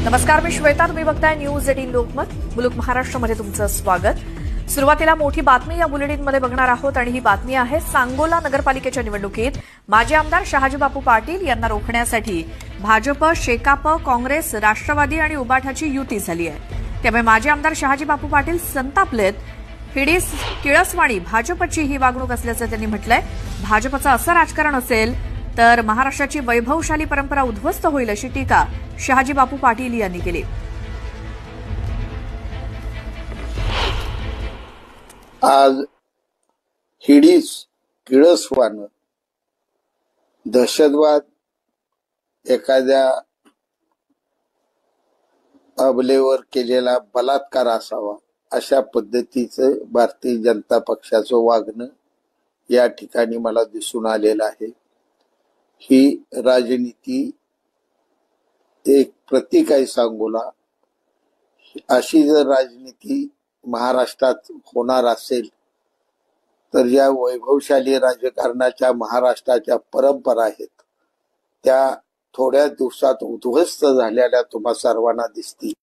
नमस्कार, मी श्वेता. तुम्ही बघताय न्यूज 18 लोकमत. मुलुक महाराष्ट्रामध्ये तुमचं स्वागत. सुरुवातीला मोठी बातमी या बुलेटिनमध्ये बघणार आहोत आणि ही बातमी आहे सांगोला नगरपालिकेच्या निवडणुकीत माजी आमदार शहाजी बापू पाटील यांना रोखण्यासाठी भाजप, शेकाप, काँग्रेस, राष्ट्रवादी आणि उबाठाची युती झाली आहे. त्यामुळे माजी आमदार शहाजी बापू पाटील संतापलेत. हिडीस किळसवाणी भाजपची ही वागणूक असल्याचं त्यांनी म्हटलंय. भाजपचं असं राजकारण असेल तर महाराष्ट्राची वैभवशाली परंपरा उद्ध्वस्त होईल, अशी टीका शहाजी बापू पाटील यांनी केली. आज हिडीस किळसवानं दहशतवाद, एखाद्या अबलेवर केलेला बलात्कार असावा अशा पद्धतीचं भारतीय जनता पक्षाचं वागणं या ठिकाणी मला दिसून आलेलं आहे. ही राजनीती एक प्रतीक आहे सांगोला. अशी जर राजनीती महाराष्ट्रात होणार असेल तर या वैभवशाली राजकारणाच्या महाराष्ट्राच्या परंपरा आहेत त्या थोड्या दिवसात उद्ध्वस्त झालेल्या तुम्हा सर्वांना दिसतील.